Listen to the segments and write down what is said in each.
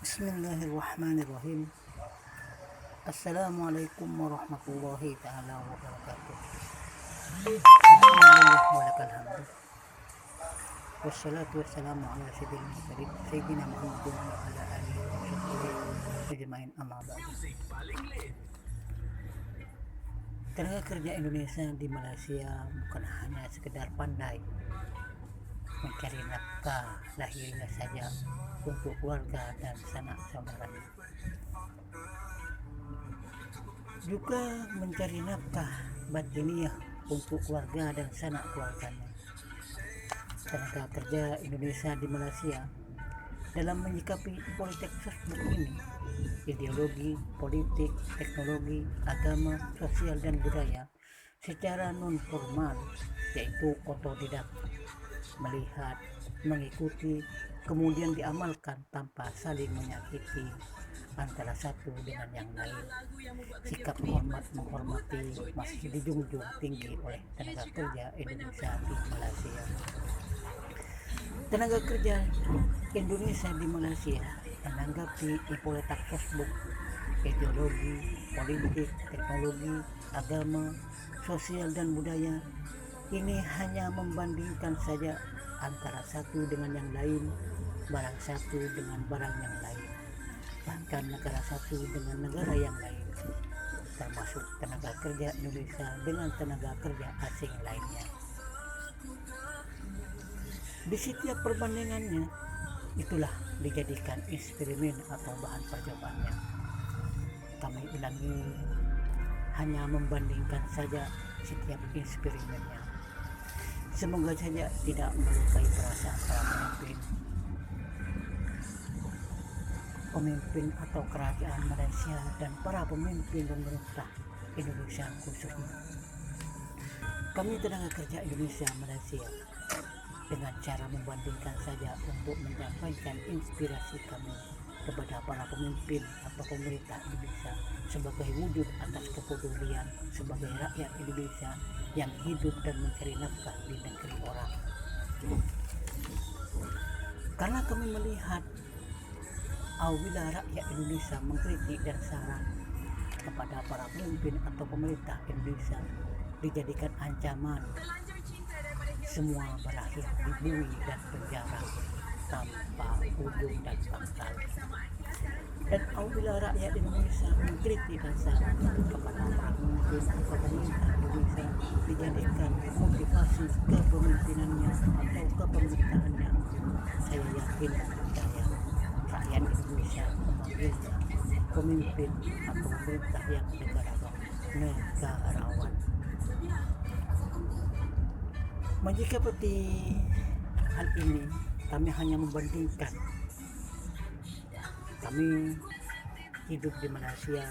Bismillahirrahmanirrahim. Assalamualaikum warahmatullahi ta'ala wabarakatuh. Alhamdulillah walakal hamdu. Wassalatu wassalamu ala sayyidil mursalin sayyidina Muhammadin wa ala alihi wa sahbihi ajmain, amma ba'du. Tenaga kerja Indonesia di Malaysia bukan hanya sekedar pandai mencari nafkah lahirnya saja untuk keluarga dan sanak saudaranya, juga mencari nafkah batiniah untuk keluarga dan sanak keluarganya. Tenaga kerja Indonesia di Malaysia dalam menyikapi politik sosbud ini, ideologi, politik, teknologi, agama, sosial dan budaya secara non formal, yaitu otodidak, melihat, mengikuti, kemudian diamalkan tanpa saling menyakiti antara satu dengan yang lain. Sikap menghormati masih dijunjung tinggi oleh tenaga kerja Indonesia di Malaysia. Tenaga kerja Indonesia di Malaysia menanggapi politik sosbud, ideologi, politik, teknologi, agama, sosial dan budaya ini hanya membandingkan saja antara satu dengan yang lain, barang satu dengan barang yang lain, bahkan negara satu dengan negara yang lain, termasuk tenaga kerja Indonesia dengan tenaga kerja asing lainnya. Di setiap perbandingannya, itulah dijadikan eksperimen atau bahan percobaannya. Kami ulangi, hanya membandingkan saja setiap eksperimennya. Semoga saja tidak melukai perasaan para pemimpin atau kerajaan Malaysia dan para pemimpin pemerintah Indonesia khususnya. Kami tenaga kerja Indonesia Malaysia dengan cara membandingkan saja untuk menyampaikan inspirasi kami kepada para pemimpin atau pemerintah Indonesia sebagai wujud atas kepedulian sebagai rakyat Indonesia yang hidup dan mencari nafkah di negeri orang. Karena kami melihat apabila rakyat Indonesia mengkritik dan saran kepada para pemimpin atau pemerintah Indonesia dijadikan ancaman, semua berakhir di bui dan penjara tanpa ujung dan pangkal. Dan apabila rakyat Indonesia mengkritik dan saran kepada para pemimpin atau pemerintah Indonesia dijadikan motivasi kepemimpinannya atau kepemerintahannya, saya yakin dan percaya rakyat Indonesia memanggilnya pemimpin atau pemerintah yang negarawan. Menyikapi hal ini, kami hanya membandingkan. Kami hidup di Malaysia,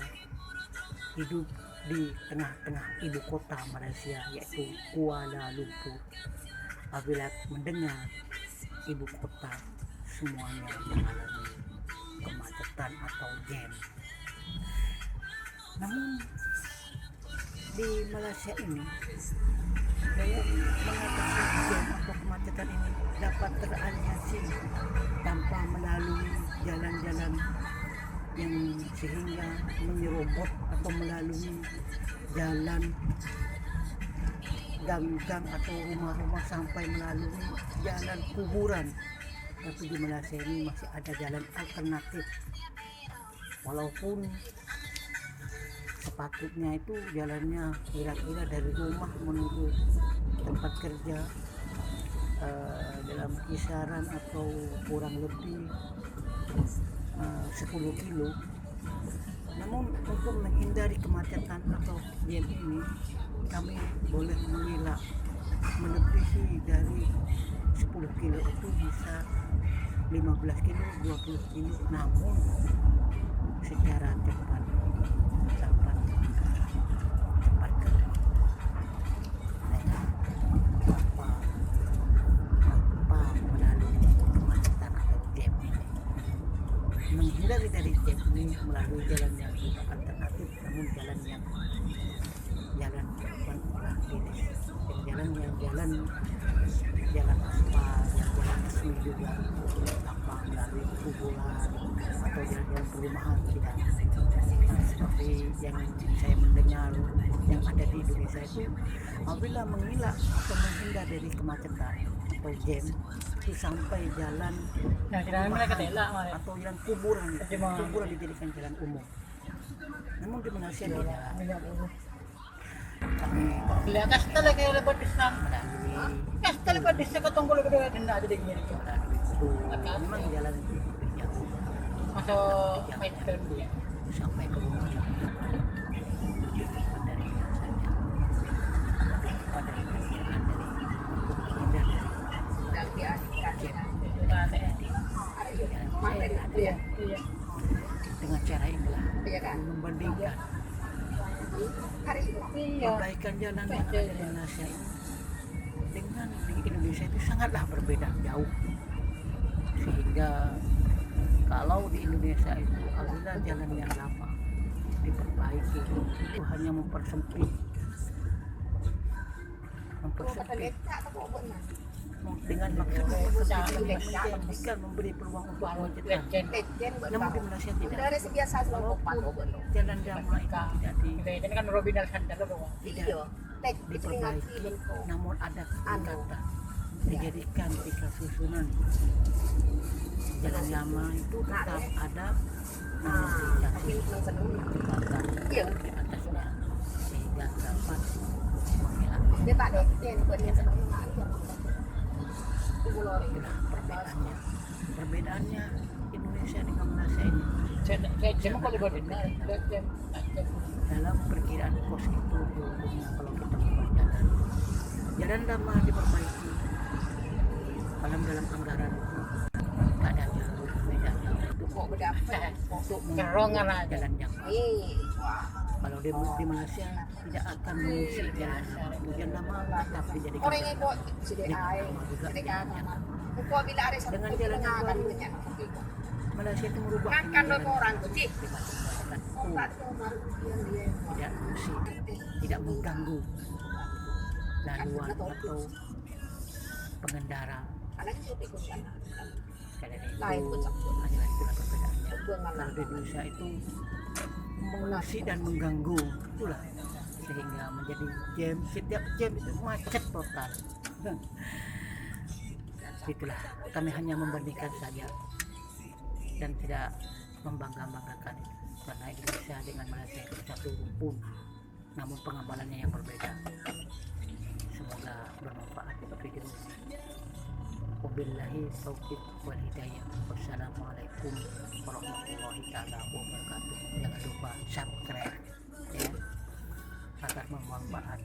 hidup di tengah-tengah ibu kota Malaysia yaitu Kuala Lumpur. Apabila mendengar ibu kota, semuanya mengalami kemacetan atau jam. Namun di Malaysia ini, saya mengatasi jam atau kemacetan ini dapat teraliasi tanpa melalui jalan-jalan yang sehingga menyerobot atau melalui jalan gang-gang atau rumah-rumah sampai melalui jalan kuburan. Tapi di Malaysia ini masih ada jalan alternatif, walaupun sepatutnya itu jalannya kira-kira dari rumah menuju tempat kerja dalam kisaran atau kurang lebih 10 kilo. Namun untuk menghindari kemacetan atau jam ini, kami boleh mengelak melebihi dari 10 kilo itu bisa 15 kilo, 20 kilo, namun secara cepat sampai ke tanpa melalui kemacetan atau jam ini. Menghindari dari jam ini melalui jalan yang tidak alternatif, namun jalan orang dinas, jalan aspal, jalan resmi juga, tanpa melalui kuburan atau jalan-jalan perumahan tidak. Nah, seperti yang saya mendengar yang ada di Indonesia itu, apabila mengelak atau menghindar dari kemacetan atau jam itu sampai jalan perumahan atau jalan kuburan dijadikan jalan umum. Namun di Malaysia tidak. Kami Lihat kastel kayak lebat Islam. melalui Kastel lebat Islam katong kulo kedua denda ada gini. itu memang jalan itu jauh Masuk main film dia. sampai ke rumah dari biasanya pada perkiraan dari Iya. dengan cara inilah membandingkan Iya. perbaikan jalan yang ada di Malaysia ini dengan di Indonesia itu sangatlah berbeda jauh, sehingga kalau di Indonesia itu apabila jalan yang lama diperbaiki itu hanya mempersempit dengan maksud menjadikan memberi peluang untuk kemacetan. Namun di Malaysia tidak. Jalan damai itu tidak Ini kan Robinal Sandal loh. diperbaiki, namun ada tingkatan dijadikan 3 susunan. Jalan lama itu tetap ada, namun dikasih tingkatan di atasnya sehingga dapat mengelak. Itulah perbedaannya Indonesia dengan Malaysia ini. Saya kalau berbeda, Dalam perkiraan kos itu umumnya kalau kita membuat jalan lama diperbaiki dalam anggaran itu tak ada jauh bedanya untuk kerongan aja. jalan yang kalau di Malaysia tidak akan mengisi jalan lama tetap dijadikan jalan lama juga dengan jalan yang baru. Malaysia itu merubah tidak mengisi, tidak mengganggu laluan atau pengendara. Karena itu hanyalah itulah perbedaannya. Kalau di Indonesia itu mengisi dan mengganggu, itulah sehingga menjadi jam, setiap jam itu macet total. Itulah kami hanya membandingkan saja dan tidak membangga-banggakan itu, karena Indonesia dengan Malaysia itu satu rumpun, namun pengamalannya yang berbeda. Semoga bermanfaat video ini. Wabillahi taufiq wal hidayah. Wassalamualaikum warahmatullahi taala wabarakatuh. Jangan lupa subscribe ya agar bermanfaat.